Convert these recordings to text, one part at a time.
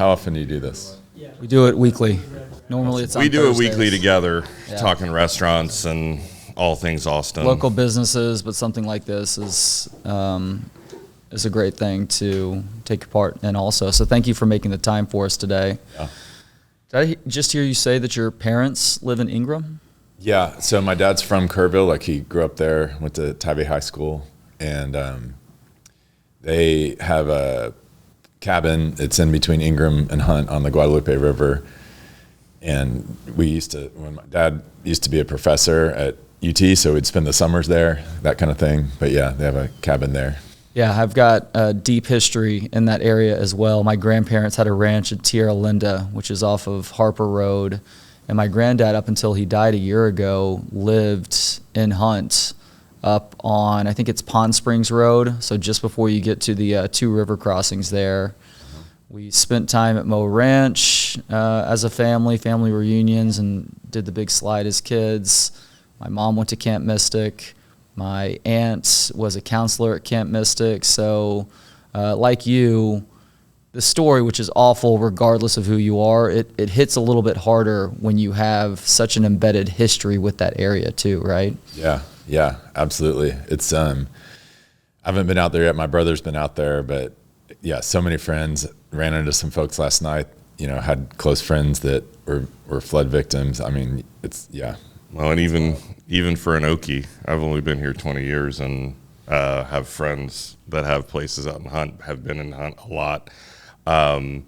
How often do you do this? We do it weekly. Normally it's on We do it Thursdays. weekly together, Yeah. talking restaurants and all things Austin. Local businesses, but something like this is a great thing to take part in also. So thank you for making the time for us today. Yeah. Did I just hear you say that your parents live in Ingram? Yeah, so my dad's from Kerrville, like he grew up there, went to Tybee High School, and they have a cabin. It's in between Ingram and Hunt on the Guadalupe River. And when my dad used to be a professor at UT, so we'd spend the summers there, that kind of thing. But yeah, they have a cabin there. Yeah, I've got a deep history in that area as well. My grandparents had a ranch at Tierra Linda, which is off of Harper Road. And my granddad, up until he died a year ago, lived in Hunt up on, I think it's Pond Springs Road, so just before you get to the two river crossings there. We spent time at Moe Ranch as a family reunions, and did the big slide as kids. My mom went to Camp Mystic. My aunt was a counselor at Camp Mystic. So like you, the story, which is awful regardless of who you are, it hits a little bit harder when you have such an embedded history with that area too, right? Yeah, absolutely. It's I haven't been out there yet. My brother's been out there, but yeah, so many friends. Ran into some folks last night, had close friends that were flood victims. I mean, Well, and even for an Okie, I've only been here 20 years and have friends that have places out in Hunt, have been in Hunt a lot. But and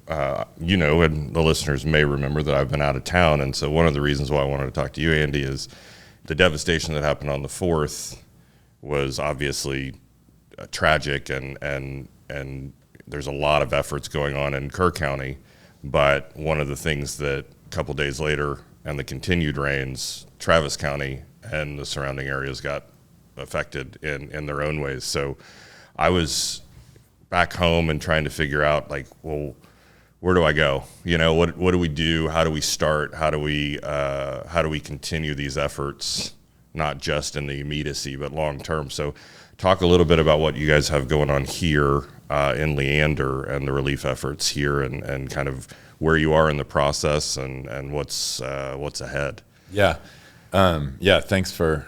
the listeners may remember that I've been out of town, and so one of the reasons why I wanted to talk to you, Andy, is the devastation that happened on the 4th was obviously tragic, and there's a lot of efforts going on in Kerr County, but one of the things that a couple days later and the continued rains, Travis County and the surrounding areas got affected in their own ways. So I was back home and trying to figure out, like, well, where do I go? What do we do? How do we start? How do we continue these efforts, not just in the immediacy, but long term? So talk a little bit about what you guys have going on here in Leander and the relief efforts here, and kind of where you are in the process and what's ahead. Yeah. Thanks for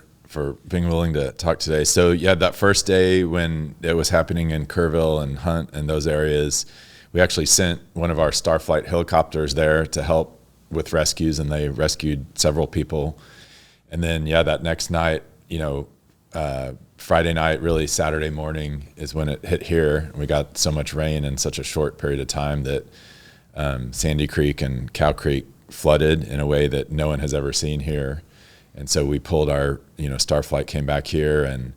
being willing to talk today. So yeah, that first day when it was happening in Kerrville and Hunt and those areas, we actually sent one of our Starflight helicopters there to help with rescues, and they rescued several people. And then that next night, Friday night, really Saturday morning is when it hit here. We got so much rain in such a short period of time that Sandy Creek and Cow Creek flooded in a way that no one has ever seen here. And so we pulled our, Starflight came back here, and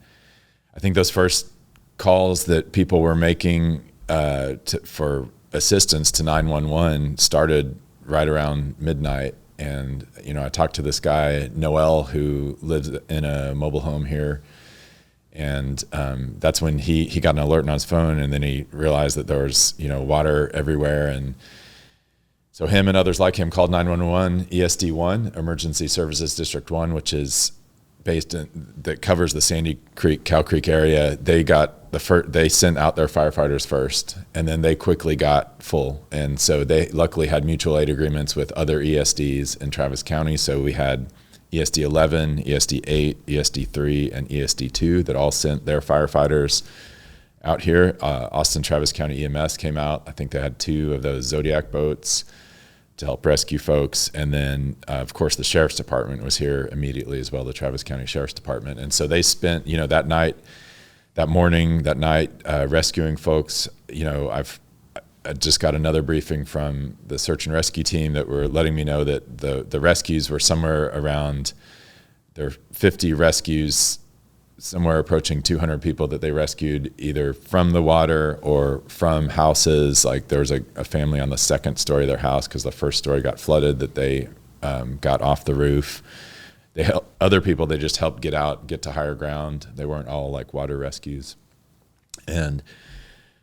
I think those first calls that people were making for assistance to 911 started right around midnight. And, I talked to this guy, Noel, who lives in a mobile home here. And that's when he got an alert on his phone, and then he realized that there was, water everywhere. And so him and others like him called 911, ESD1, Emergency Services District 1, which is that covers the Sandy Creek, Cow Creek area. They sent out their firefighters first, and then they quickly got full. And so they luckily had mutual aid agreements with other ESDs in Travis County. So we had ESD 11, ESD 8, ESD 3, and ESD 2 that all sent their firefighters out here. Austin Travis County EMS came out. I think they had 2 of those Zodiac boats to help rescue folks. And then, of course, the Sheriff's Department was here immediately as well, the Travis County Sheriff's Department. And so they spent, that night, rescuing folks. I just got another briefing from the search and rescue team that were letting me know that the rescues were somewhere around, there are 50 rescues, somewhere approaching 200 people that they rescued either from the water or from houses. Like there was a family on the second story of their house because the first story got flooded that they got off the roof. Other people they just helped get to higher ground. They weren't all like water rescues. And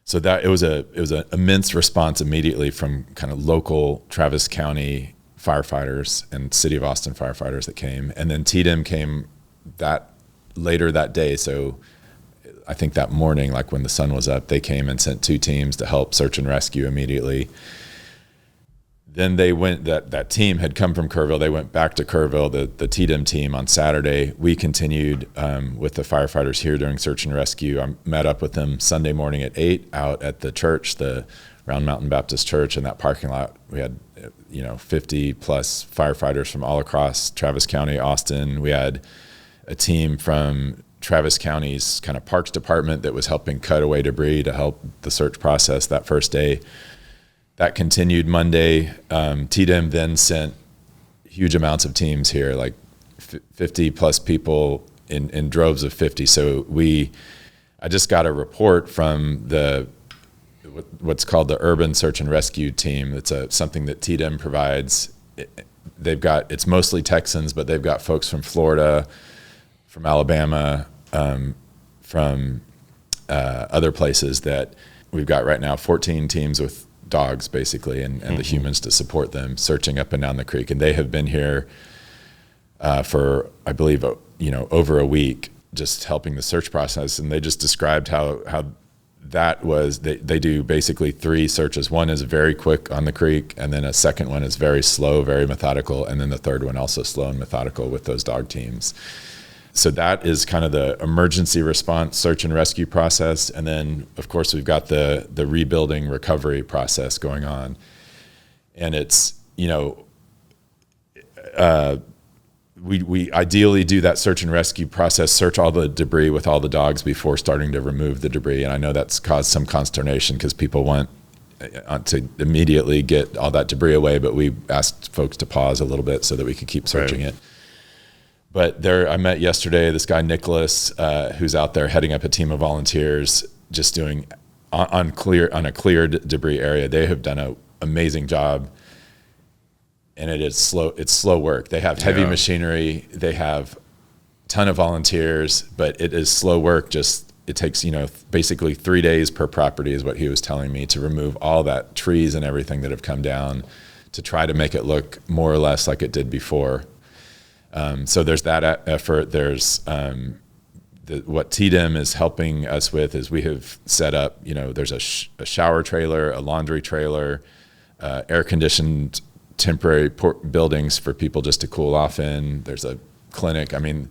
so that it was an immense response immediately from kind of local Travis County firefighters and City of Austin firefighters that came. And then TDM came later that day. So I think that morning, like when the sun was up, they came and sent 2 teams to help search and rescue immediately. Then they went, that team had come from Kerrville. They went back to Kerrville, the TDM team, on Saturday. We continued with the firefighters here during search and rescue. I met up with them Sunday morning at 8 out at the church, the Round Mountain Baptist Church. In that parking lot, we had 50 plus firefighters from all across Travis County, Austin. We had a team from Travis County's kind of parks department that was helping cut away debris to help the search process that first day. That continued Monday. TDM then sent huge amounts of teams here, like 50 plus people in droves of 50. So I just got a report from what's called the Urban Search and Rescue Team. It's something that TDM provides. It's mostly Texans, but they've got folks from Florida, from Alabama, from other places that we've got right now 14 teams with dogs basically and the humans to support them searching up and down the creek. And they have been here for, I believe, over a week, just helping the search process. And they just described how that was, they do basically 3 searches. One is very quick on the creek, and then a second one is very slow, very methodical, and then the third one also slow and methodical with those dog teams. So that is kind of the emergency response search and rescue process. And then, of course, we've got the rebuilding recovery process going on. And it's, we ideally do that search and rescue process, search all the debris with all the dogs before starting to remove the debris. And I know that's caused some consternation because people want to immediately get all that debris away, but we asked folks to pause a little bit so that we could keep searching it. But I met yesterday this guy, Nicholas, who's out there heading up a team of volunteers just doing on a cleared debris area. They have done an amazing job, and it's slow work. They have heavy machinery. They have a ton of volunteers, but it is slow work. It takes, basically 3 days per property is what he was telling me, to remove all that trees and everything that have come down to try to make it look more or less like it did before. So there's that effort. There's what TDM is helping us with is we have set up, there's a shower trailer, a laundry trailer, air-conditioned temporary buildings for people just to cool off in. There's a clinic. I mean,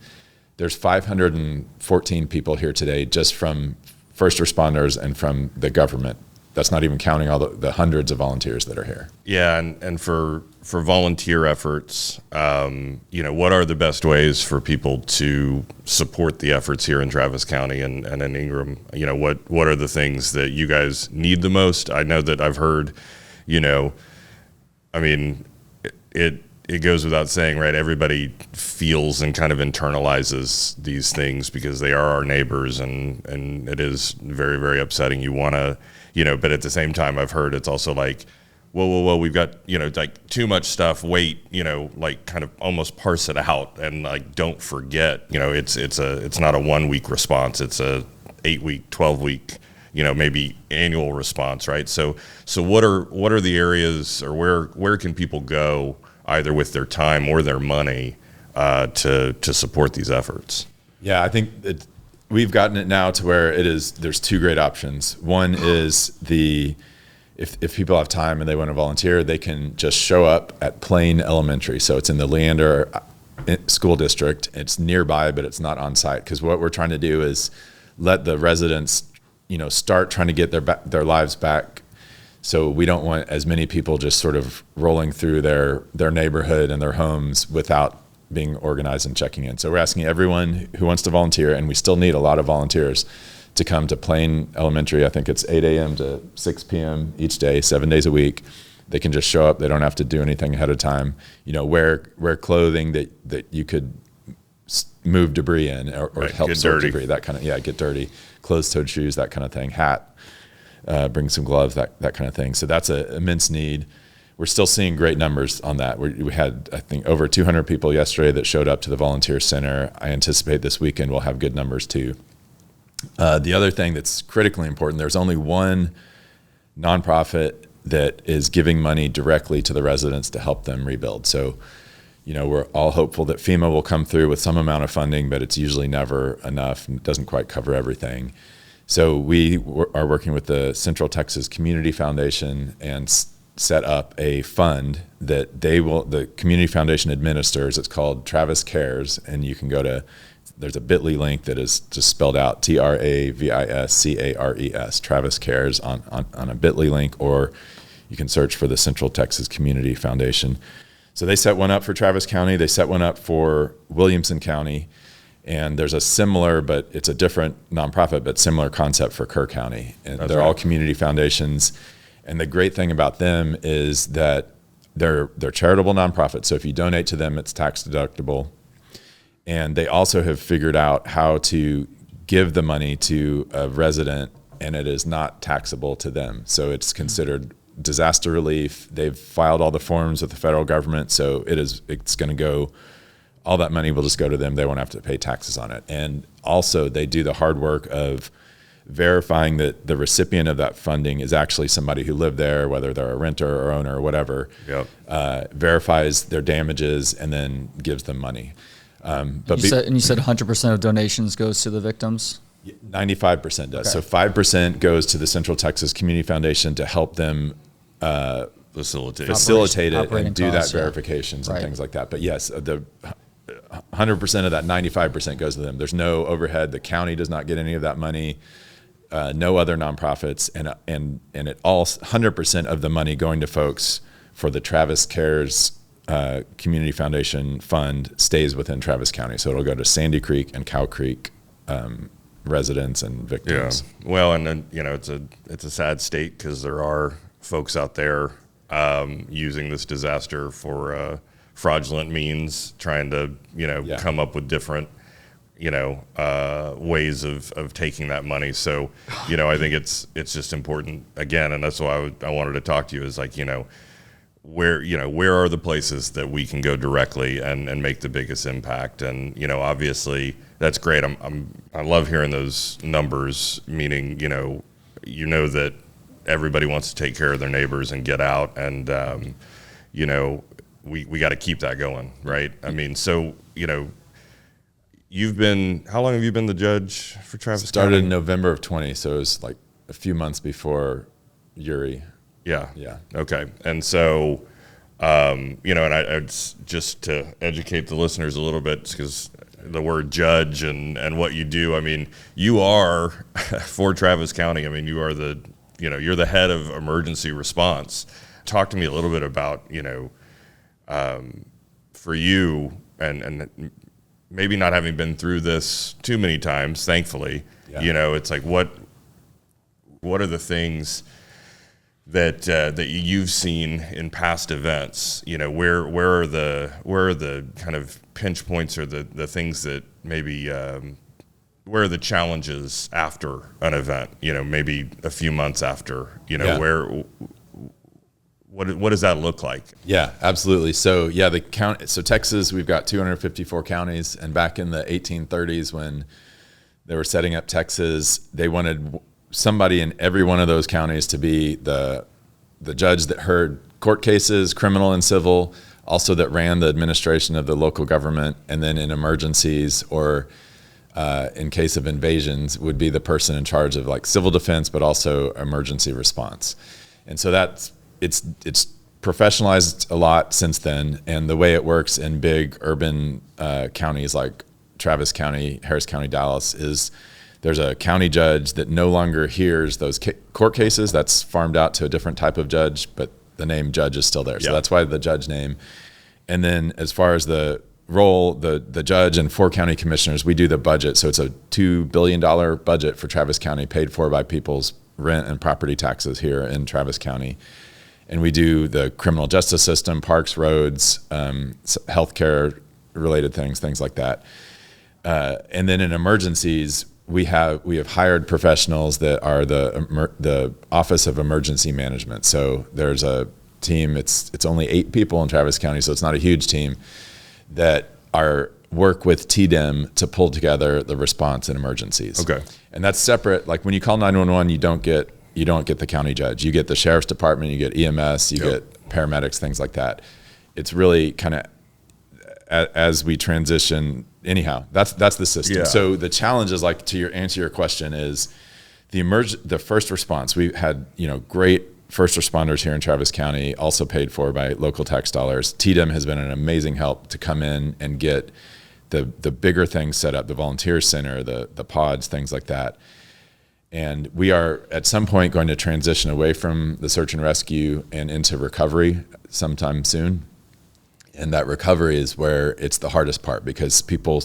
there's 514 people here today just from first responders and from the government. That's not even counting all the hundreds of volunteers that are here. Yeah, and for volunteer efforts, what are the best ways for people to support the efforts here in Travis County and in Ingram? What are the things that you guys need the most? I know that I've heard, it goes without saying, right? Everybody feels and kind of internalizes these things because they are our neighbors, and it is very, very upsetting. You want to, but at the same time, I've heard it's also like, whoa, we've got, like too much stuff, wait, like kind of almost parse it out and like don't forget, it's not a 1 week response, it's a 8 week, 12 week, maybe annual response, right? So what are the areas, or where can people go either with their time or their money to support these efforts? Yeah, I think we've gotten it now to where there's 2 great options. One is if people have time and they want to volunteer, they can just show up at Plain Elementary. So it's in the Leander school district. It's nearby, but it's not on site, because what we're trying to do is let the residents, start trying to get their lives back. So we don't want as many people just sort of rolling through their neighborhood and their homes without being organized and checking in. So we're asking everyone who wants to volunteer, and we still need a lot of volunteers, to come to Plain Elementary. I think it's 8 a.m. to 6 p.m. each day, 7 days a week. They can just show up. They don't have to do anything ahead of time. Wear clothing that you could move debris in or help sort debris, that kind of, get dirty. Closed-toed shoes, that kind of thing. Hat, bring some gloves, that kind of thing. So that's an immense need. We're still seeing great numbers on that. We had, I think, over 200 people yesterday that showed up to the volunteer center. I anticipate this weekend we'll have good numbers too. The other thing that's critically important, there's only one nonprofit that is giving money directly to the residents to help them rebuild. So, we're all hopeful that FEMA will come through with some amount of funding, but it's usually never enough and it doesn't quite cover everything. So we are working with the Central Texas Community Foundation and set up a fund that the Community Foundation administers. It's called Travis Cares, and you can go to, there's a bit.ly link that is just spelled out TRAVISCARES, Travis Cares on a bit.ly link, or you can search for the Central Texas Community Foundation. So they set one up for Travis County, they set one up for Williamson County, and there's a similar, but it's a different nonprofit, but similar concept for Kerr County. And That's they're right. all community foundations. And the great thing about them is that they're charitable nonprofits. So if you donate to them, it's tax deductible. And they also have figured out how to give the money to a resident, and it is not taxable to them. So it's considered disaster relief. They've filed all the forms with the federal government, so it's going to go, all that money will just go to them. They won't have to pay taxes on it. And also they do the hard work of verifying that the recipient of that funding is actually somebody who lived there, whether they're a renter or owner or whatever. Yep. Verifies their damages and then gives them money. You said 100% of donations goes to the victims? 95% does. Okay. So 5% goes to the Central Texas Community Foundation to help them Facilitate. facilitate it Operating and do costs, that yeah. verifications and Right. things like that. But yes, the 100% of that 95% goes to them. There's no overhead. The county does not get any of that money. No other nonprofits, and it all 100% of the money going to folks for the Travis Cares Community Foundation fund stays within Travis County. So it'll go to Sandy Creek and Cow Creek residents and Yeah. victims. Well, and then, it's a sad state because there are folks out there using this disaster for fraudulent means, trying to, Yeah. come up with different, ways of taking that money. So, I think it's just important again, and that's why I wanted to talk to you is like, where are the places that we can go directly and make the biggest impact? And, obviously that's great. I love hearing those numbers, meaning, that everybody wants to take care of their neighbors and get out. And, we got to keep that going. Right. I mean, so, how long have you been the judge for Travis Started County? in November of 20, so it was like a few months before Uri. Yeah. Yeah. Okay. And so, and I'd just to educate the listeners a little bit, because the word judge and what you do, I mean, you are for Travis County. I mean, you are you're the head of emergency response. Talk to me a little bit about, for you and maybe not having been through this too many times, thankfully, Yeah. it's like, what are the things that you've seen in past events? Where are the kind of pinch points or the things that maybe where are the challenges after an event? Maybe a few months after. Yeah. What does that look like? Yeah, absolutely. So so Texas, we've got 254 counties, and back in the 1830s when they were setting up Texas, they wanted somebody in every one of those counties to be the judge that heard court cases, criminal and civil, also that ran the administration of the local government, and then in emergencies or in case of invasions would be the person in charge of like civil defense, but also emergency response. And so it's professionalized a lot since then. And the way it works in big urban counties like Travis County, Harris County, Dallas is there's a county judge that no longer hears those court cases. That's farmed out to a different type of judge, but the name judge is still there. So that's why the judge name. And then as far as the role, the judge and 4 county commissioners, we do the budget. So it's a $2 billion budget for Travis County paid for by people's rent and property taxes here in Travis County. And we do the criminal justice system, parks, roads, healthcare related things like that. And then in emergencies, we have hired professionals that are the Office of Emergency Management. So there's a team. It's only 8 people in Travis County, so it's not a huge team that work with TDEM to pull together the response in emergencies. Okay, and that's separate. Like when you call 911, you don't get the county judge. You get the sheriff's department. You get EMS. You get paramedics. Things like that. It's really kind of as we transition. Anyhow, that's the system. Yeah. So the challenge is, like, to answer your question, is the first response. We had, great first responders here in Travis County, also paid for by local tax dollars. TDM has been an amazing help to come in and get the bigger things set up, the volunteer center, the pods, things like that. And we are at some point going to transition away from the search and rescue and into recovery sometime soon. And that recovery is where it's the hardest part, because people,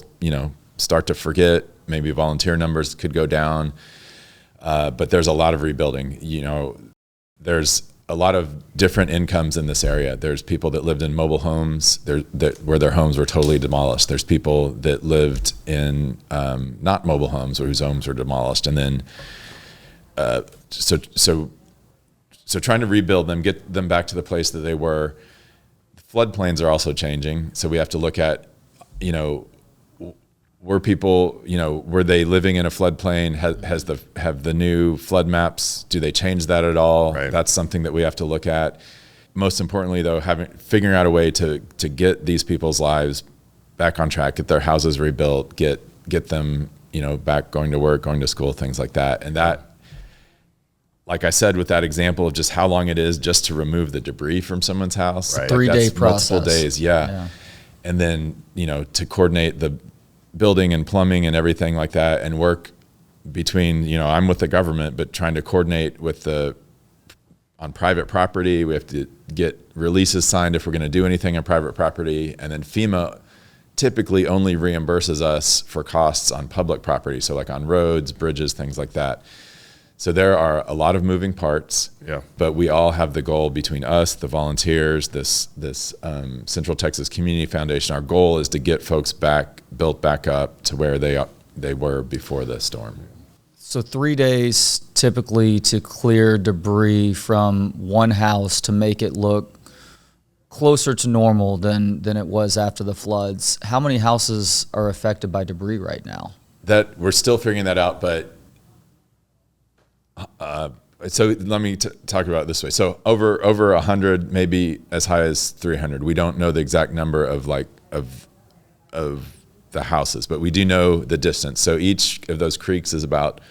start to forget. Maybe volunteer numbers could go down, but there's a lot of rebuilding. There's a lot of different incomes in this area. There's people that lived in mobile homes where their homes were totally demolished. There's people that lived in not mobile homes, or whose homes were demolished. And then so trying to rebuild them, get them back to the place that they were. Floodplains are also changing, so we have to look at, were people, were they living in a floodplain? Have the new flood maps, do they change that at all? Right. That's something that we have to look at. Most importantly, though, figuring out a way to get these people's lives back on track, get their houses rebuilt, get them, back going to work, going to school, things like that. And that, like I said, with that example of just how long it is just to remove the debris from someone's house. Right. 3-day process. Multiple days, yeah. And then, to coordinate the building and plumbing and everything like that, and work between, I'm with the government, but trying to coordinate with on private property. We have to get releases signed if we're going to do anything on private property. And then FEMA typically only reimburses us for costs on public property. So like on roads, bridges, things like that. So there are a lot of moving parts, but we all have the goal between us, the volunteers, this Central Texas Community Foundation. Our goal is to get folks built back up to where they were before the storm. So 3 days typically to clear debris from one house to make it look closer to normal than it was after the floods. How many houses are affected by debris right now? That we're still figuring that out, but so let me talk about it this way. So over 100, maybe as high as 300. We don't know the exact number of the houses, but we do know the distance. So each of those creeks is about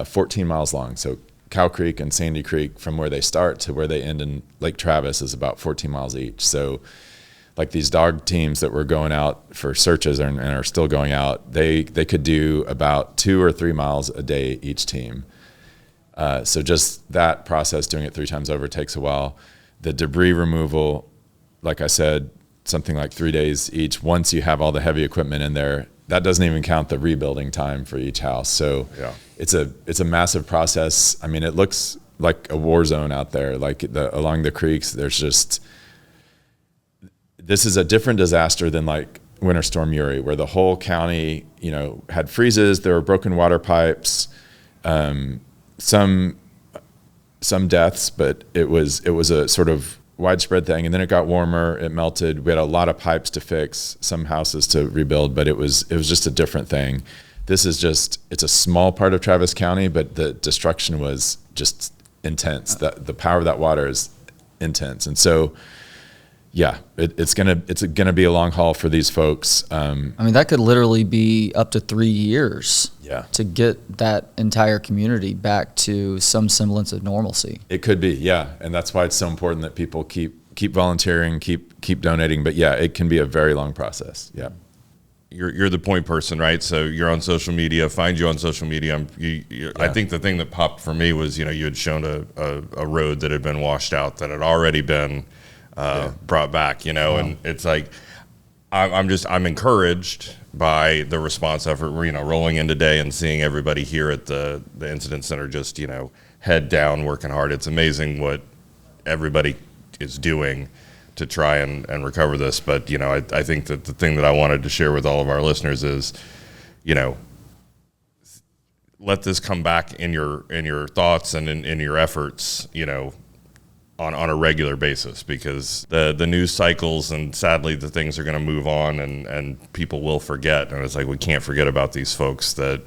14 miles long. So Cow Creek and Sandy Creek, from where they start to where they end in Lake Travis, is about 14 miles each. So like these dog teams that were going out for searches and are still going out, they could do about 2 or 3 miles a day each team. So just that process, doing it 3 times over, takes a while. The debris removal, like I said, something like 3 days each. Once you have all the heavy equipment in there, that doesn't even count the rebuilding time for each house. So it's a massive process. I mean, it looks like a war zone out there. Like along the creeks, this is a different disaster than like Winter Storm Uri, where the whole county, had freezes. There were broken water pipes. Some deaths, but it was a sort of widespread thing. And then it got warmer, it melted. We had a lot of pipes to fix, some houses to rebuild, but it was just a different thing. This is it's a small part of Travis County, but the destruction was just intense. The power of that water is intense. And so, it's gonna be a long haul for these folks. That could literally be up to 3 years to get that entire community back to some semblance of normalcy. It could be, and that's why it's so important that people keep volunteering, keep donating. But it can be a very long process. You're the point person, right? So you're on social media. Find you on social media. I think the thing that popped for me was you had shown a road that had been washed out, that had already been brought back, and it's like I'm encouraged by the response effort. Rolling in today and seeing everybody here at the incident center just head down, working hard. It's amazing what everybody is doing to try and recover this. But I think that the thing that I wanted to share with all of our listeners is let this come back in your thoughts and in your efforts, on a regular basis, because the news cycles and sadly the things are going to move on and people will forget. And it's like, we can't forget about these folks that,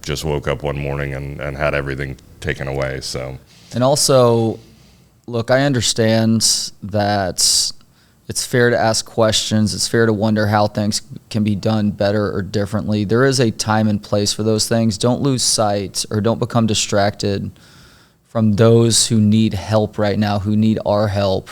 just woke up one morning and had everything taken away. So, and also, look, I understand that, It's fair to ask questions. It's fair to wonder how things can be done better or differently. There is a time and place for those things. Don't lose sight or don't become distracted from those who need help right now, who need our help.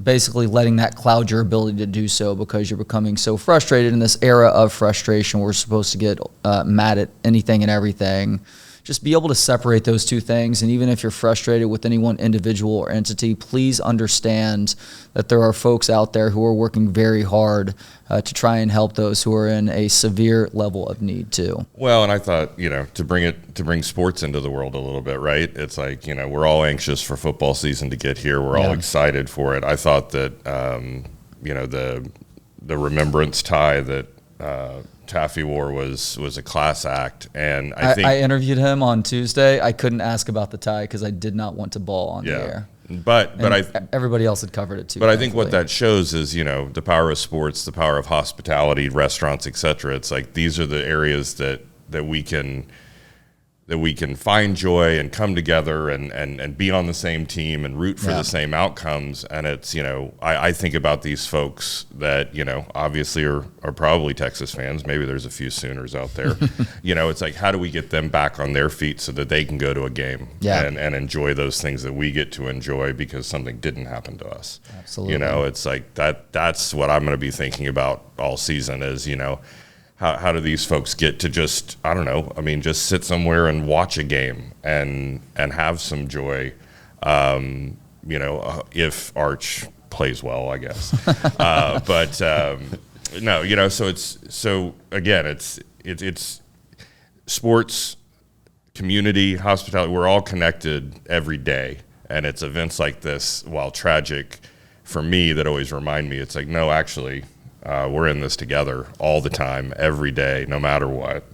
Basically letting that cloud your ability to do so because you're becoming so frustrated in this era of frustration. We're supposed to get mad at anything and everything. Just be able to separate those two things. And even if you're frustrated with any one individual or entity, please understand that there are folks out there who are working very hard to try and help those who are in a severe level of need too. Well, and I thought, to bring sports into the world a little bit, right? It's like, we're all anxious for football season to get here. We're all excited for it. I thought that, the remembrance tie that, Taffy wore was a class act, and I interviewed him on Tuesday. I couldn't ask about the tie because I did not want to ball on the air. But everybody else had covered it too. But I think what that shows is the power of sports, the power of hospitality, restaurants, etc. It's like these are the areas that we can find joy and come together and be on the same team and root for the same outcomes. And it's, I think about these folks that, obviously are probably Texas fans. Maybe there's a few Sooners out there. It's like, how do we get them back on their feet so that they can go to a game and enjoy those things that we get to enjoy because something didn't happen to us. Absolutely. It's like that's what I'm going to be thinking about all season is, how do these folks get to just, I don't know, just sit somewhere and watch a game and have some joy, if Arch plays well, I guess. No, so again, it's sports, community, hospitality, we're all connected every day. And it's events like this, while tragic for me, that always remind me, it's like, no, actually, we're in this together all the time, every day, no matter what.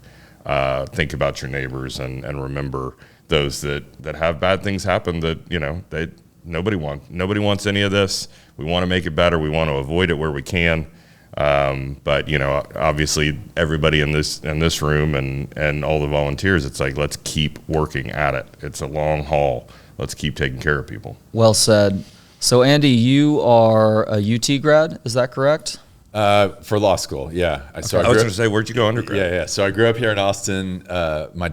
Think about your neighbors and remember those that have bad things happen that, nobody wants any of this. We want to make it better. We want to avoid it where we can. But obviously everybody in this room and all the volunteers, it's like, let's keep working at it. It's a long haul. Let's keep taking care of people. Well said. So Andy, you are a UT grad, is that correct? For law school, yeah. I was going to say, where'd you go undergrad? Yeah. So I grew up here in Austin. My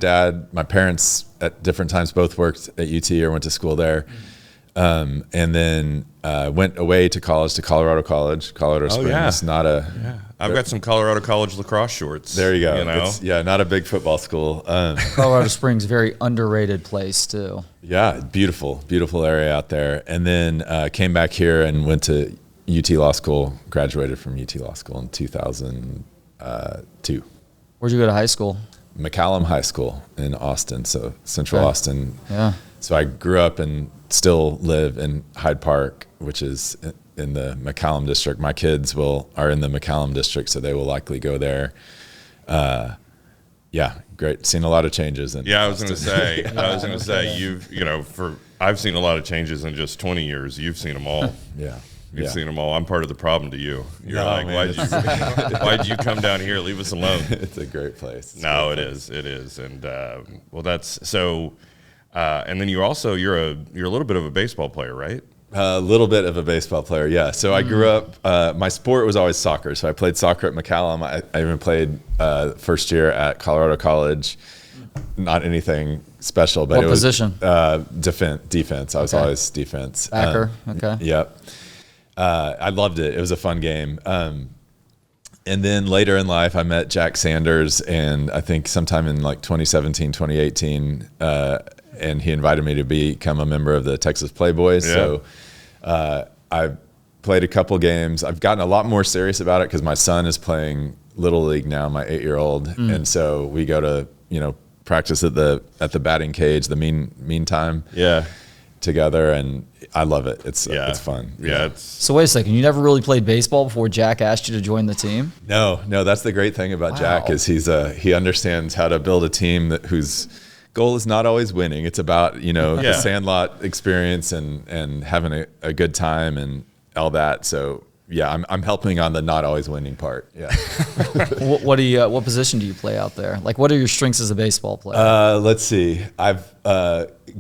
parents at different times both worked at UT or went to school there. And then went away to college, to Colorado College, Colorado Springs. I've got some Colorado College lacrosse shorts. There you go. It's, not a big football school. Colorado Springs, very underrated place too. Yeah, beautiful area out there. And then came back here and went to UT Law School, graduated from UT Law School in 2002. Where'd you go to high school? McCallum High School in Austin, so Central Austin. Yeah. So I grew up and still live in Hyde Park, which is in the McCallum district. My kids are in the McCallum district, so they will likely go there. Great. Seen a lot of changes. I was going to say, I've seen a lot of changes in just 20 years. You've seen them all. You've seen them all. I'm part of the problem to you. You're why'd you come down here? Leave us alone. It's a great place. It is. And that's so. And then you're a little bit of a baseball player, right? A little bit of a baseball player, yeah. So I grew up. My sport was always soccer. So I played soccer at McCallum. I even played first year at Colorado College. Not anything special, but what position? Defense. I was always defense. Backer. Okay. Yep. I loved it. It was a fun game. And then later in life, I met Jack Sanders, and I think sometime in like 2017, 2018, and he invited me to become a member of the Texas Playboys. Yeah. So I played a couple games. I've gotten a lot more serious about it because my son is playing Little League now, my 8-year-old. And so we go to, practice at the batting cage, the meantime. Yeah. Together, and I love it. It's fun. Yeah. So wait a second, you never really played baseball before Jack asked you to join the team? No. That's the great thing about Jack is he understands how to build a team whose goal is not always winning. It's about the Sandlot experience and having a good time and all that. So I'm helping on the not always winning part. Yeah. What position do you play out there? Like, what are your strengths as a baseball player? Let's see. I've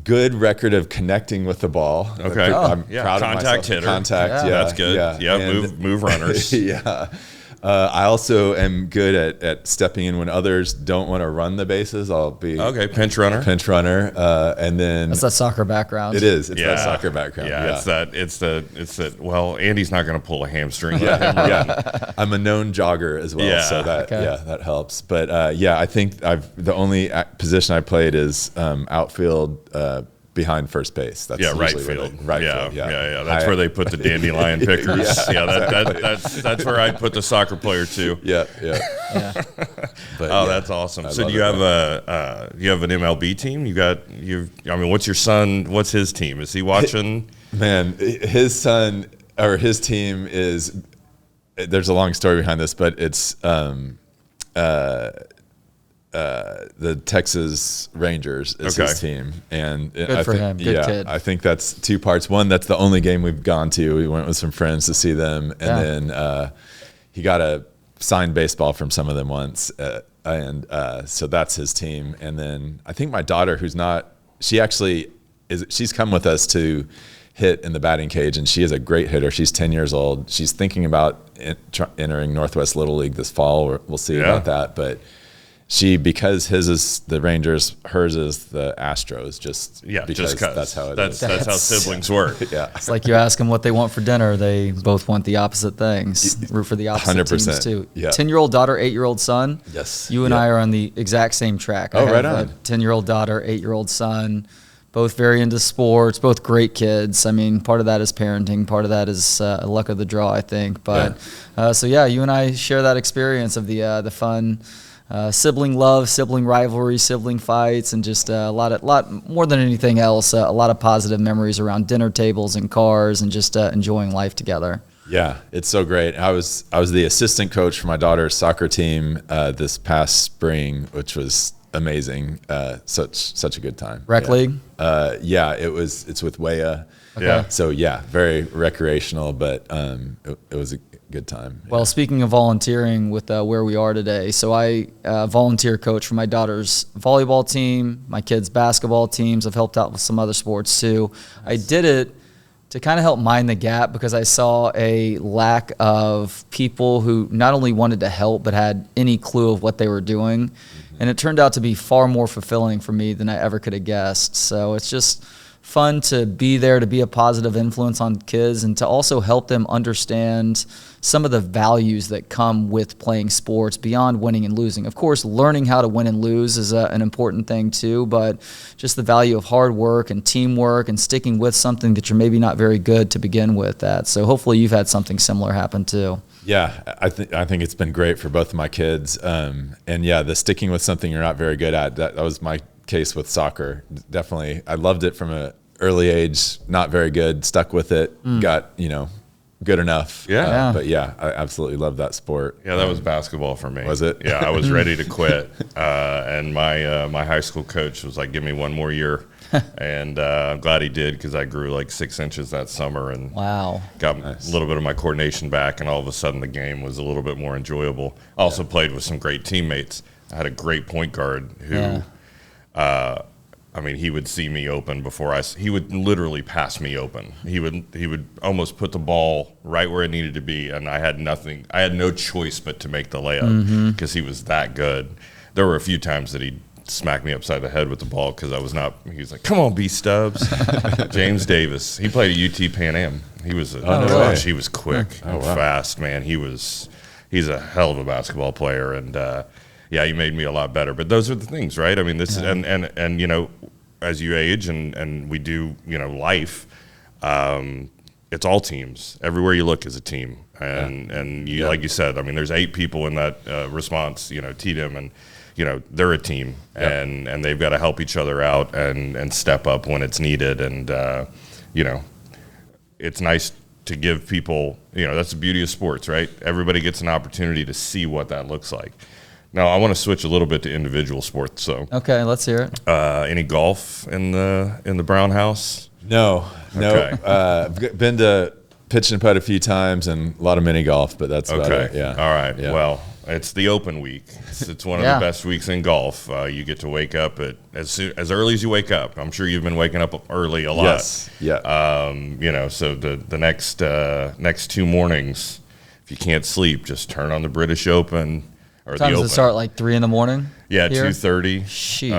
good record of connecting with the ball. Okay. I'm proud of myself. Contact hitter. Contact. Yeah, That's good. Yeah. Move runners. Yeah. I also am good at stepping in when others don't want to run the bases. I'll be pinch runner. And then That's that soccer background. it is. It's that soccer background. Yeah, it's that. Well, Andy's not going to pull a hamstring. Yeah. I'm a known jogger as well, so that helps. But I think the only position I played is outfield. Behind first base. That's right field. Right field. Yeah. That's where they put the dandelion pickers. That's where I'd put the soccer player too. Yeah. But, that's awesome. So do you have you have an MLB team? What's your son? What's his team? Is he watching? Man, his son or his team is. There's a long story behind this, but it's. The Texas Rangers is his team, and good for him. Good kid. I think that's two parts. One, that's the only game we've gone to. We went with some friends to see them, and then he got a signed baseball from some of them once, and so that's his team. And then I think my daughter, she's come with us to hit in the batting cage, and she is a great hitter. She's 10 years old. She's thinking about entering Northwest Little League this fall. We'll see about that, but. Because his is the Rangers, hers is the Astros. Because that's how it is. That's how siblings work. Yeah, it's like you ask them what they want for dinner. They both want the opposite things. Root for the opposite 100%, teams too. Yeah. 10-year-old daughter, 8-year-old son. Yes. You and I are on the exact same track. Oh, right on. 10-year-old daughter, 8-year-old son. Both very into sports. Both great kids. I mean, part of that is parenting. Part of that is luck of the draw, I think. But you and I share that experience of the fun. Sibling love, sibling rivalry, sibling fights, and just a lot more than anything else, a lot of positive memories around dinner tables and cars and just enjoying life together. Yeah, it's so great. I was the assistant coach for my daughter's soccer team this past spring, which was amazing. Such a good time. Rec league? It's with Weah. Okay. Yeah. So very recreational, but it was a good time. Well, speaking of volunteering with where we are today, so I volunteer coach for my daughter's volleyball team, my kids' basketball teams. I've helped out with some other sports too. Nice. I did it to kind of help mind the gap because I saw a lack of people who not only wanted to help but had any clue of what they were doing. Mm-hmm. And it turned out to be far more fulfilling for me than I ever could have guessed. So it's just fun to be there, to be a positive influence on kids, and to also help them understand some of the values that come with playing sports beyond winning and losing. Of course, learning how to win and lose is an important thing too, but just the value of hard work and teamwork and sticking with something that you're maybe not very good to begin with. So hopefully you've had something similar happen too. Yeah, I think it's been great for both of my kids. The sticking with something you're not very good at, that was my case with soccer. Definitely. I loved it from an early age, not very good, stuck with it, got, good enough. But I absolutely love that sport. Yeah, that was basketball for me. Was it? Yeah, I was ready to quit. And my high school coach was like, give me one more year. And I'm glad he did because I grew like 6 inches that summer and got a little bit of my coordination back, and all of a sudden the game was a little bit more enjoyable. I also played with some great teammates. I had a great point guard who he would see me open before he would literally pass me open. He would almost put the ball right where it needed to be, and I had no choice but to make the layup because he was that good. There were a few times that he'd smack me upside the head with the ball because he was like, come on, B Stubbs. James Davis. He played at UT Pan Am. He was he was quick and fast, man. He's a hell of a basketball player, and he made me a lot better. But those are the things, right? I mean, this is, and as you age and we do, life, it's all teams. Everywhere you look is a team. And like you said, I mean, there's 8 people in that response, TDM, and they're a team, and they've got to help each other out and step up when it's needed. And, it's nice to give people, that's the beauty of sports, right? Everybody gets an opportunity to see what that looks like. Now, I want to switch a little bit to individual sports. So, okay, let's hear it. Any golf in the Brown house? No. Okay. I've been to pitched and putt a few times and a lot of mini golf, but that's about it. Yeah. All right. Yeah. Well, it's the open week. It's one of the best weeks in golf. You get to wake up as early as you wake up. I'm sure you've been waking up early a lot. Yes. Yeah. So the next 2 mornings, if you can't sleep, just turn on the British Open or Times the Open. it start like 3 a.m. Yeah, here? 2:30. Sheesh.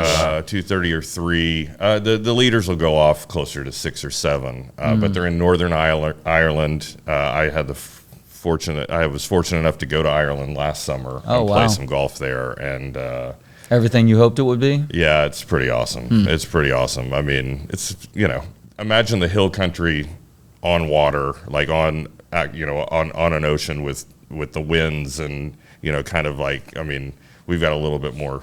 2:30 or 3. The leaders will go off closer to 6 or 7, but they're in Northern Ireland. I was fortunate enough to go to Ireland last summer and play some golf there, and Everything you hoped it would be? yeah, it's pretty awesome. It's pretty awesome. I mean, it's imagine the hill country on water, like on an ocean with the winds and kind of like, I mean, we've got a little bit more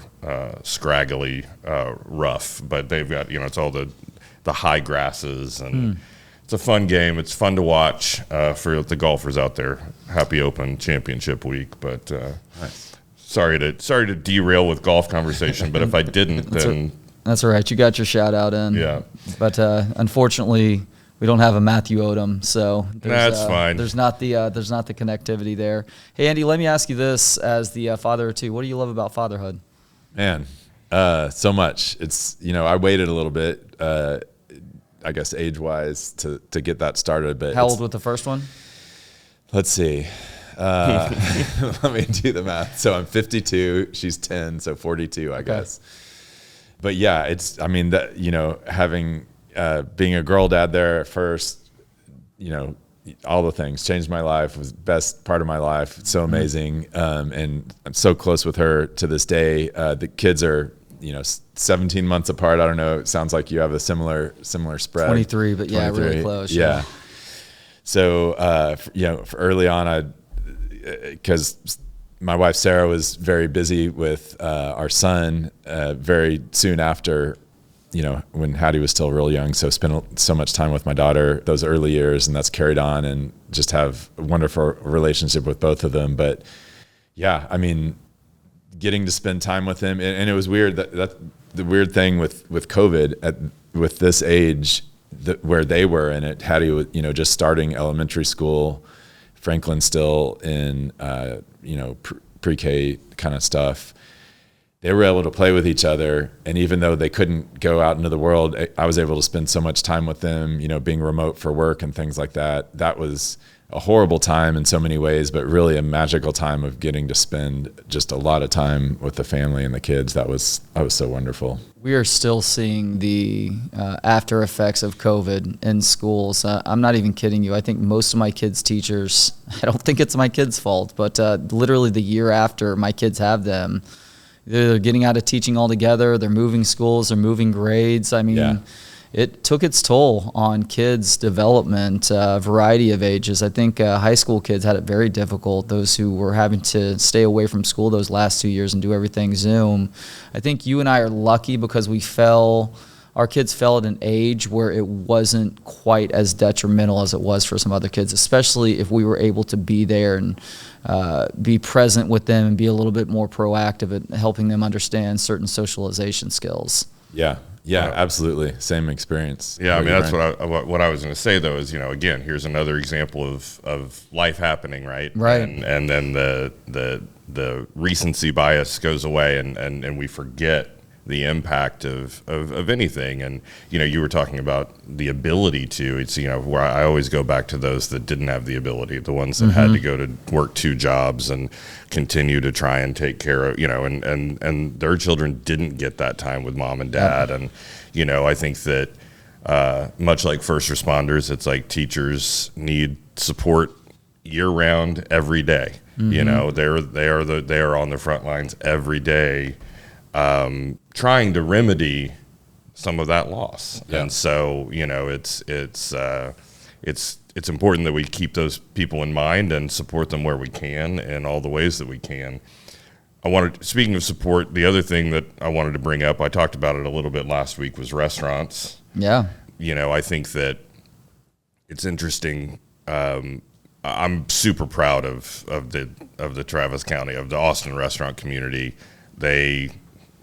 scraggly rough, but they've got it's all the high grasses, and it's a fun game. It's fun to watch for the golfers out there. Happy Open Championship week, but Nice. sorry to derail with golf conversation, but if I didn't, then That's all right. You got your shout out in. Yeah. But unfortunately, we don't have a Matthew Odom, so That's fine. There's not the connectivity there. Hey, Andy, let me ask you this: as the father of 2, what do you love about fatherhood? Man, so much. It's I waited a little bit, I guess age-wise, to get that started. But How old with the first one? Let's see. Let me do the math. So I'm 52. She's 10, so 42, I guess. But yeah, having being a girl dad there at first, all the things changed my life. Was the best part of my life. It's so amazing, and I'm so close with her to this day. The kids are 17 months apart. I don't know. It sounds like you have a similar spread. 23, but 23. Yeah, really close. Yeah. So for early on, because my wife Sarah was very busy with our son very soon after. When Hattie was still real young, so spent so much time with my daughter those early years, and that's carried on, and just have a wonderful relationship with both of them. But yeah, I mean, getting to spend time with him, and it was weird that the weird thing with COVID with this age where they were in it. Hattie was just starting elementary school, Franklin still in pre-K kind of stuff. They were able to play with each other, and even though they couldn't go out into the world, I was able to spend so much time with them, being remote for work and things like that. That was a horrible time in so many ways, but really a magical time of getting to spend just a lot of time with the family and the kids. That was so wonderful. We are still seeing the after effects of COVID in schools. I'm not even kidding you. I think most of my kids' teachers, I don't think it's my kids' fault, but literally the year after my kids have them, they're getting out of teaching altogether. They're moving schools. They're moving grades. I mean, It took its toll on kids' development, variety of ages. I think high school kids had it very difficult, those who were having to stay away from school those last 2 years and do everything Zoom. I think you and I are lucky because our kids fell at an age where it wasn't quite as detrimental as it was for some other kids, especially if we were able to be there and be present with them and be a little bit more proactive at helping them understand certain socialization skills. Yeah, absolutely. Same experience. Yeah, I mean, that's what I was going to say, though, is, again, here's another example of life happening, right? Right. And then the recency bias goes away, and we forget the impact of anything. And, you were talking about the ability to, it's, where I always go back to those that didn't have the ability, the ones that had to go to work 2 jobs and continue to try and take care of, and their children didn't get that time with mom and dad. And, I think that much like first responders, it's like teachers need support year round every day. They are on the front lines every day, trying to remedy some of that loss. Yeah. And so, it's important that we keep those people in mind and support them where we can in all the ways that we can. Speaking of support, the other thing that I wanted to bring up, I talked about it a little bit last week, was restaurants. Yeah. I think that it's interesting. I'm super proud of the Travis County, of the Austin restaurant community. They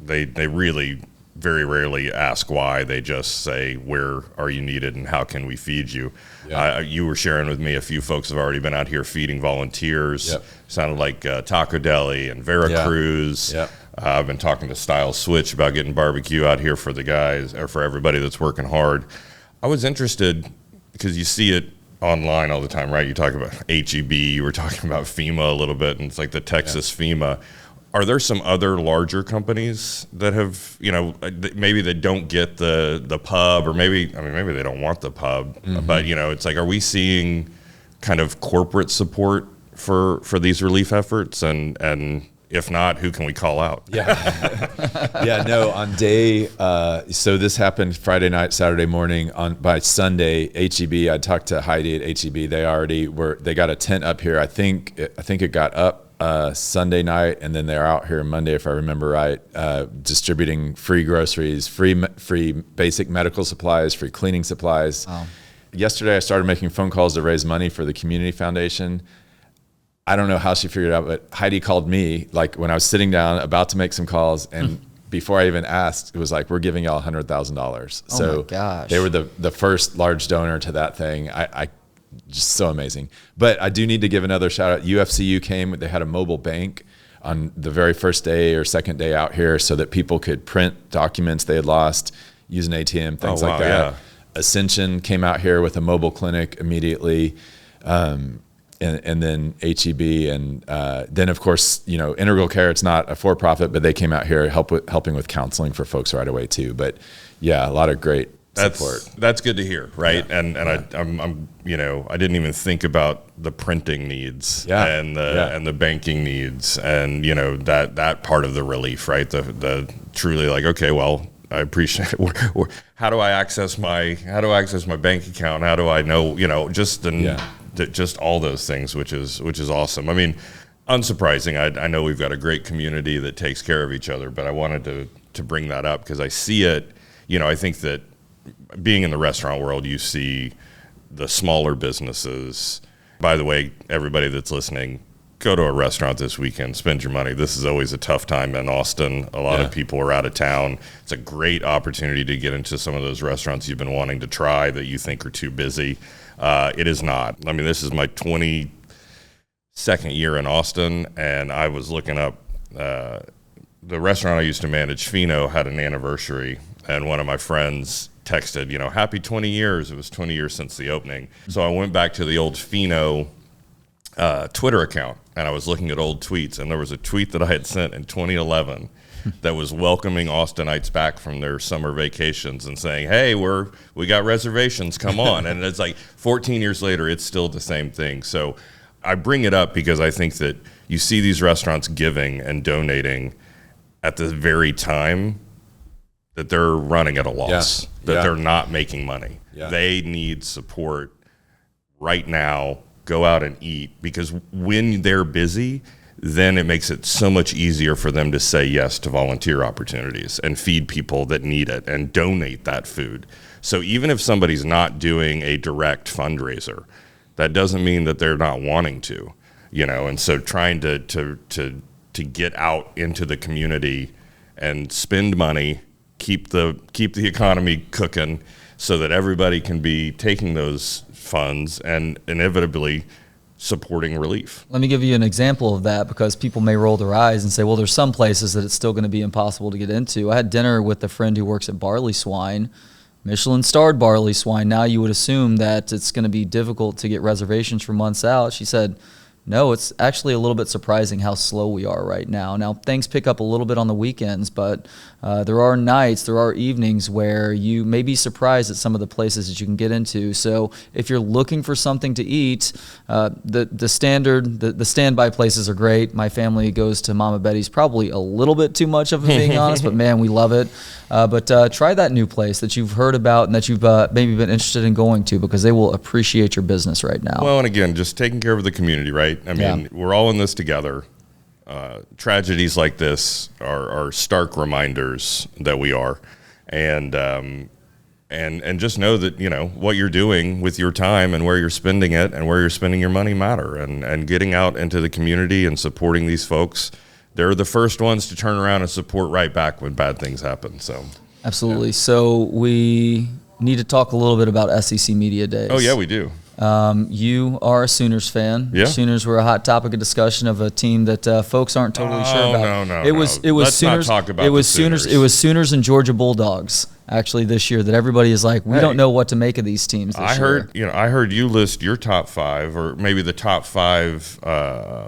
really very rarely ask why. They just say, where are you needed and how can we feed you? Yeah. You were sharing with me a few folks have already been out here feeding volunteers. Yep. Sounded like Taco Deli and Veracruz. Yep. I've been talking to Style Switch about getting barbecue out here for the guys, or for everybody that's working hard. I was interested because you see it online all the time, right? You talk about HEB, you were talking about FEMA a little bit, and it's like the Texas FEMA. Are there some other larger companies that have, maybe they don't get the pub, or maybe they don't want the pub, but it's like, are we seeing kind of corporate support for these relief efforts? And if not, who can we call out? Yeah, no, on day, so this happened Friday night, Saturday morning. By Sunday, HEB, I talked to Heidi at HEB. They got a tent up here. I think it got up Sunday night, and then they're out here Monday, if I remember right, distributing free groceries, free basic medical supplies, free cleaning supplies. Wow. Yesterday, I started making phone calls to raise money for the community foundation. I don't know how she figured it out, but Heidi called me like when I was sitting down about to make some calls, and before I even asked, it was like, we're giving y'all $100,000. Oh my gosh. They were the first large donor to that thing. I just so amazing. But I do need to give another shout out. UFCU came, they had a mobile bank on the very first day or second day out here so that people could print documents they had lost, use an ATM, things like that. Yeah. Ascension came out here with a mobile clinic immediately. And then HEB, and then of course, Integral Care, it's not a for-profit, but they came out here helping with counseling for folks right away too. But yeah, a lot of great support. That's good to hear, right? Yeah. And I'm I didn't even think about the printing needs and the banking needs, and that part of the relief, right? The truly like, okay, well, I appreciate it. How do I access my bank account? How do I know, just all those things, which is awesome. I mean, unsurprising. I know we've got a great community that takes care of each other, but I wanted to bring that up because I see it. I think that being in the restaurant world, you see the smaller businesses. By the way, everybody that's listening, go to a restaurant this weekend, spend your money. This is always a tough time in Austin. A lot of people are out of town. It's a great opportunity to get into some of those restaurants you've been wanting to try that you think are too busy. It is not. I mean, this is my 22nd year in Austin, and I was looking up the restaurant I used to manage, Fino, had an anniversary, and one of my friends texted, happy 20 years. It was 20 years since the opening. So I went back to the old Fino Twitter account, and I was looking at old tweets, and there was a tweet that I had sent in 2011 that was welcoming Austinites back from their summer vacations and saying, hey, we got reservations, come on. And it's like 14 years later, it's still the same thing. So I bring it up because I think that you see these restaurants giving and donating at the very time that they're running at a loss, they're not making money. Yeah. They need support right now. Go out and eat, because when they're busy, then it makes it so much easier for them to say yes to volunteer opportunities and feed people that need it and donate that food. So even if somebody's not doing a direct fundraiser, that doesn't mean that they're not wanting to, and so trying to get out into the community and spend money, keep the economy cooking so that everybody can be taking those funds and inevitably supporting relief. Let me give you an example of that, because people may roll their eyes and say, well, there's some places that it's still going to be impossible to get into. I had dinner with a friend who works at Barley Swine, Michelin-starred Barley Swine. Now you would assume that it's going to be difficult to get reservations for months out. She said, no, it's actually a little bit surprising how slow we are right now. Now, things pick up a little bit on the weekends, but there are nights, there are evenings where you may be surprised at some of the places that you can get into. So if you're looking for something to eat, the standby places are great. My family goes to Mama Betty's probably a little bit too much of it, being honest, but man, we love it. But try that new place that you've heard about and that you've maybe been interested in going to, because they will appreciate your business right now. Well, and again, just taking care of the community, right? I mean, we're all in this together. Tragedies like this are stark reminders that we are, and just know that what you're doing with your time and where you're spending it and where you're spending your money matter, and getting out into the community and supporting these folks. They're the first ones to turn around and support right back when bad things happen. So Absolutely. So we need to talk a little bit about SEC Media Days. Oh, yeah, we do. You are a Sooners fan. Yeah. Sooners were a hot topic of discussion of a team that folks aren't totally sure about. No. It was Let's Sooners. not talk about it was the Sooners. Sooners. It was Sooners and Georgia Bulldogs actually this year that everybody is like, we don't know what to make of these teams this year. I heard you list your top 5, or maybe the top 5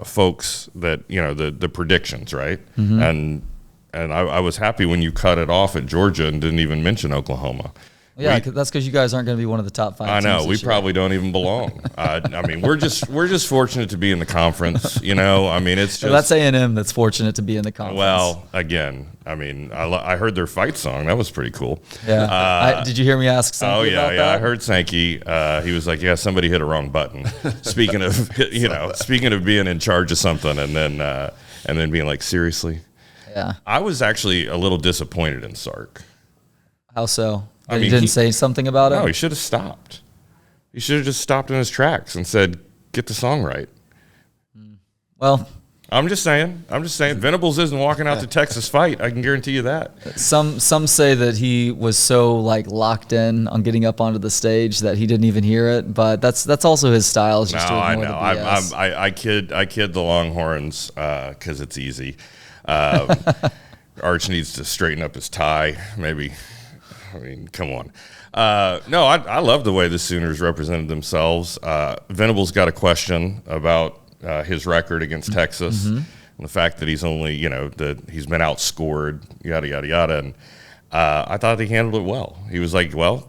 folks that, the predictions, right? And I was happy when you cut it off at Georgia and didn't even mention Oklahoma. Yeah, that's because you guys aren't going to be one of the top 5 I know teams we this year. probably don't even belong. I mean, we're just fortunate to be in the conference. I mean, it's just That's A&M that's fortunate to be in the conference. well. Again, I mean, I heard their fight song. That was pretty cool. Yeah. Did you hear me ask something Oh yeah, about yeah. that? I heard Sankey. He was like, "Yeah, somebody hit a wrong button." Speaking of, speaking of being in charge of something, and then being like, "Seriously." Yeah. I was actually a little disappointed in Sark. How so? I He mean, didn't he- say something about it? No, he should have stopped. He should have just stopped in his tracks and said, "Get the song right." Well, I'm just saying. Venables isn't walking out to Texas fight. I can guarantee you that. some say that he was so like locked in on getting up onto the stage that he didn't even hear it, but that's also his style, is No, just to I ignore know. the BS. I kid the Longhorns because it's easy. Arch needs to straighten up his tie, maybe. I mean, come on. No, I love the way the Sooners represented themselves. Venables got a question about his record against Texas, and the fact that he's only, that he's been outscored, yada, yada, yada. And I thought he handled it well. He was like, well,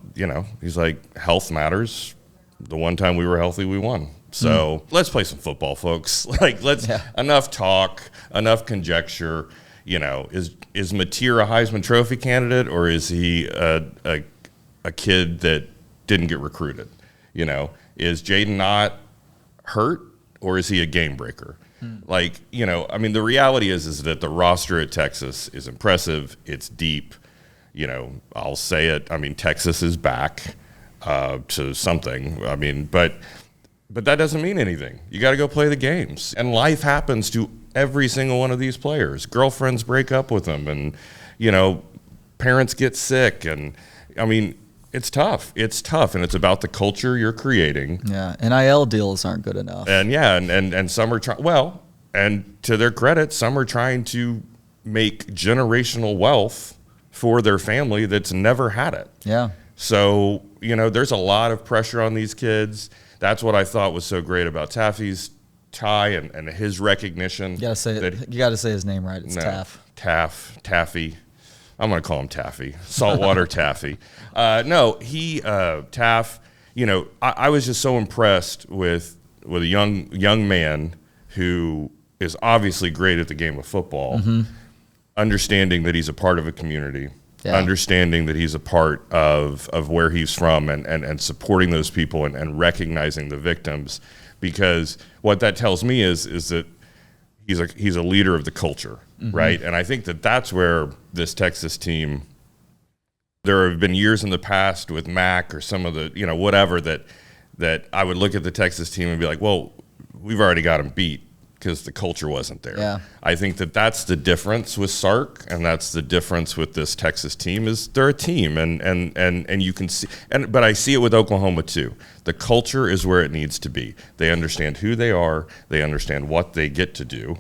he's like, health matters. The one time we were healthy, we won. So let's play some football, folks. Enough talk, enough conjecture. Is Mateer a Heisman Trophy candidate, or is he a kid that didn't get recruited? Is Jaden not hurt, or is he a game breaker? I mean, the reality is that the roster at Texas is impressive. It's deep. I'll say it. I mean, Texas is back to something. I mean, but that doesn't mean anything. You got to go play the games, and life happens to every single one of these players. Girlfriends break up with them, and parents get sick, and I mean, it's tough. It's tough, and it's about the culture you're creating. Yeah, NIL deals aren't good enough. And and some are trying. Well, and to their credit, some are trying to make generational wealth for their family that's never had it. Yeah. So there's a lot of pressure on these kids. That's what I thought was so great about Taffy's tie and his recognition. You gotta say his name right. It's Taffy. I'm gonna call him Taffy. Saltwater Taffy. Taff. I was just so impressed with a young man who is obviously great at the game of football, understanding that he's a part of a community. Yeah. Understanding that he's a part of where he's from, and supporting those people and recognizing the victims, because what that tells me is that he's a leader of the culture, right? And I think that's where this Texas team. There have been years in the past with Mac or some of the whatever that I would look at the Texas team and be like, well, we've already got them beat, because the culture wasn't there. Yeah. I think that's the difference with Sark, and that's the difference with this Texas team, is they're a team, and you can see, but I see it with Oklahoma too. The culture is where it needs to be. They understand who they are, they understand what they get to do,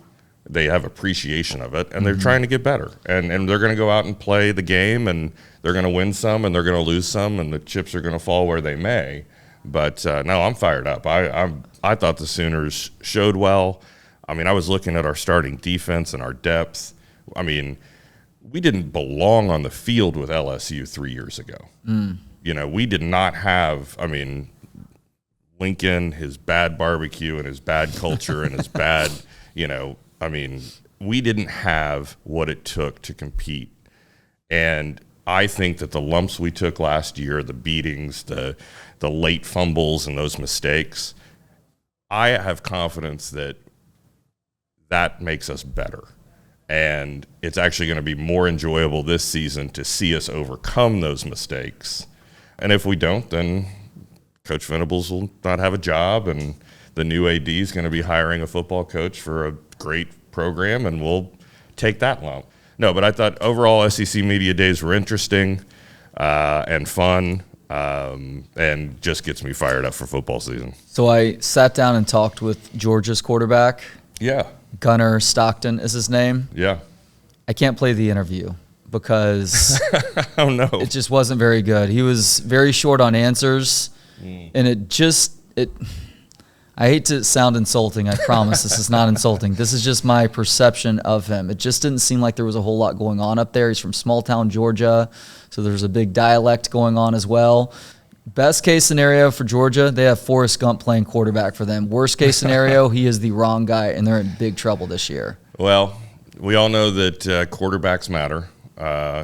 they have appreciation of it, and they're trying to get better. And they're going to go out and play the game, and they're going to win some, and they're going to lose some, and the chips are going to fall where they may. But no, I'm fired up. I thought the Sooners showed well. I mean, I was looking at our starting defense and our depth. I mean, we didn't belong on the field with LSU 3 years ago. We did not have, Lincoln, his bad barbecue and his bad culture and his bad, we didn't have what it took to compete. And I think that the lumps we took last year, the beatings, the late fumbles and those mistakes, I have confidence that makes us better. And it's actually going to be more enjoyable this season to see us overcome those mistakes. And if we don't, then Coach Venables will not have a job, and the new AD is going to be hiring a football coach for a great program, and we'll take that lump. No, but I thought overall SEC Media Days were interesting and fun, and just gets me fired up for football season. So I sat down and talked with Georgia's quarterback. Yeah. Gunnar Stockton is his name. Yeah. I can't play the interview because Oh, no. it just wasn't very good. He was very short on answers, and I hate to sound insulting. I promise this is not insulting. This is just my perception of him. It just didn't seem like there was a whole lot going on up there. He's from small town Georgia, so there's a big dialect going on as well. Best case scenario for Georgia, they have Forrest Gump playing quarterback for them. Worst case scenario, he is the wrong guy, and they're in big trouble this year. Well, we all know that quarterbacks matter.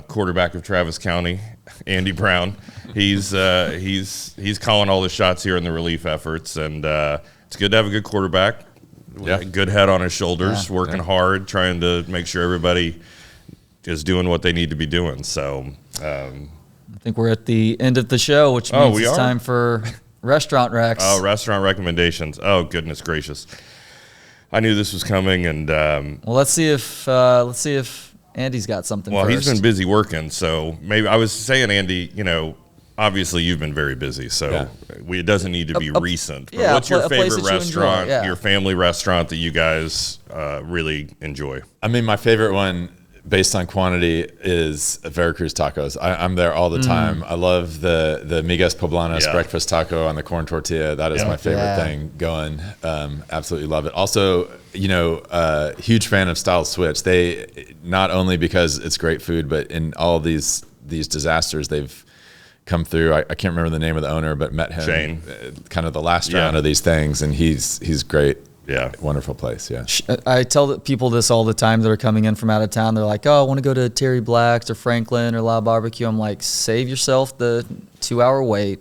Quarterback of Travis County, Andy Brown, he's calling all the shots here in the relief efforts, and it's good to have a good quarterback. Yeah. Good head on his shoulders, working hard, trying to make sure everybody is doing what they need to be doing. So I think we're at the end of the show, which means it's time for restaurant recs. Oh, restaurant recommendations. Oh, goodness gracious. I knew this was coming, and Well, let's see if Andy's got something well, first. he's been busy working, so maybe I was saying, Andy, obviously you've been very busy, so it doesn't need to be recent. But what's your favorite restaurant, your family restaurant that you guys really enjoy? I mean, my favorite one, based on quantity, is Veracruz Tacos. I'm there all the time. I love the Migas Poblanos breakfast taco on the corn tortilla. That is my favorite thing going. Absolutely love it. Also, huge fan of Style Switch. They, not only because it's great food, but in all these disasters they've come through. I can't remember the name of the owner, but met him Shane. Kind of the last round of these things, and he's great. Yeah. Wonderful place, yeah. I tell people this all the time that are coming in from out of town. They're like, oh, I want to go to Terry Black's or Franklin or La Barbecue. I'm like, save yourself the 2-hour wait.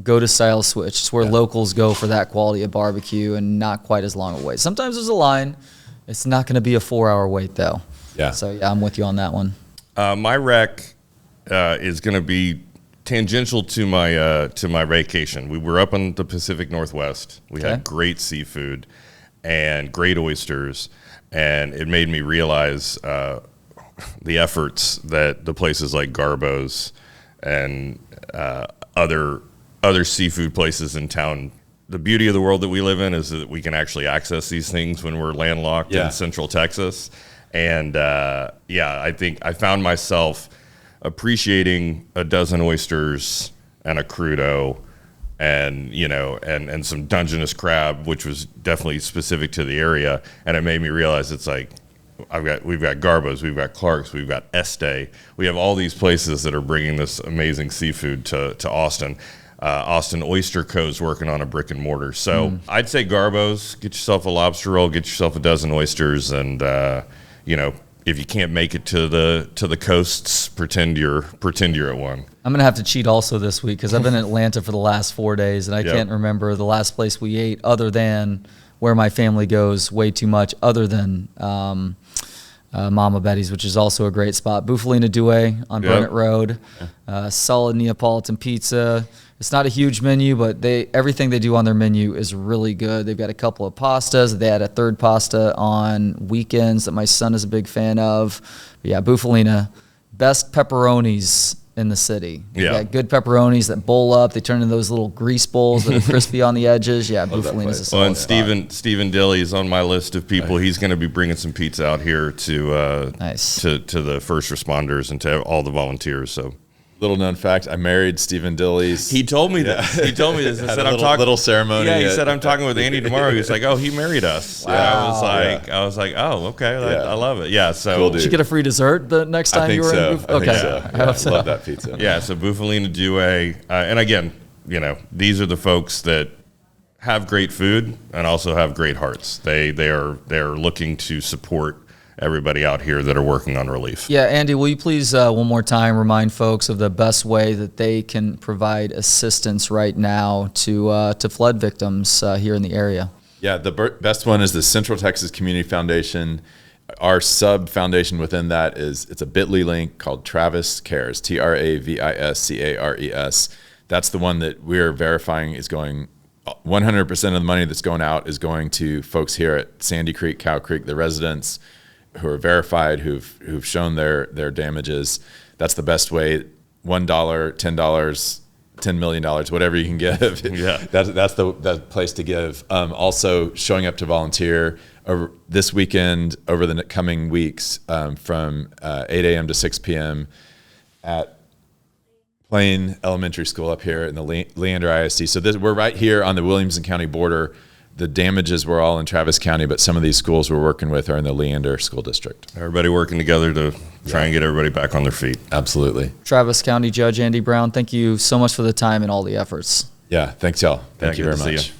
Go to Style Switch. It's where locals go for that quality of barbecue and not quite as long a wait. Sometimes there's a line. It's not going to be a 4-hour wait, though. Yeah. So, I'm with you on that one. My rec is going to be tangential to my vacation. We were up in the Pacific Northwest. We had great seafood and great oysters, and it made me realize the efforts that the places like Garbo's and other seafood places in town. The beauty of the world that we live in is that we can actually access these things when we're landlocked in Central Texas. And I think I found myself appreciating a dozen oysters and a crudo and some Dungeness crab, which was definitely specific to the area. And it made me realize it's like, we've got Garbo's, we've got Clark's, we've got Este. We have all these places that are bringing this amazing seafood to Austin. Austin Oyster Co.'s working on a brick and mortar. So I'd say Garbo's, get yourself a lobster roll, get yourself a dozen oysters, and if you can't make it to the coasts, pretend you're at one. I'm going to have to cheat also this week because I've been in Atlanta for the last 4 days, and I can't remember the last place we ate other than where my family goes way too much, other than Mama Betty's, which is also a great spot. Bufalina Due on Brennett Road. Solid Neapolitan pizza. It's not a huge menu, but everything they do on their menu is really good. They've got a couple of pastas. They had a third pasta on weekends that my son is a big fan of. But yeah, Bufalina, best pepperonis in the city. They've got good pepperonis that bowl up. They turn into those little grease bowls that are crispy on the edges. Yeah, Bufalina's a solid and Stephen Dilly's on my list of people. He's going to be bringing some pizza out here to the first responders and to all the volunteers. So. Little known fact: I married Stephen Dilly's. He told me this. He told me this. I said, little ceremony. Yeah, he said, I'm talking with Andy tomorrow. He was like, oh, he married us. Wow. I was like, oh, okay, I love it. Yeah. So cool, did you get a free dessert the next time you were in? Okay. I love that pizza. Yeah. So Bufalina Due, and again, these are the folks that have great food and also have great hearts. They're looking to support everybody out here that are working on relief. Yeah, Andy, will you please one more time remind folks of the best way that they can provide assistance right now to flood victims here in the area? Yeah, the best one is the Central Texas Community Foundation. Our sub foundation within that it's a bit.ly link called Travis Cares, TravisCares. That's the one that we're verifying is going 100% of the money that's going out is going to folks here at Sandy Creek, Cow Creek, the residents, who are verified, who've shown their damages. That's the best way. $1, $10, $10 million, whatever you can give. Yeah. That's the place to give. Also showing up to volunteer this weekend, over the coming weeks, from 8 a.m. to 6 p.m. at Plain Elementary School up here in the Leander ISD. So we're right here on the Williamson County border. The damages were all in Travis County, but some of these schools we're working with are in the Leander School District. Everybody working together to try and get everybody back on their feet. Absolutely. Travis County Judge Andy Brown, thank you so much for the time and all the efforts. Yeah, thanks y'all. Thank you good very to see much. you.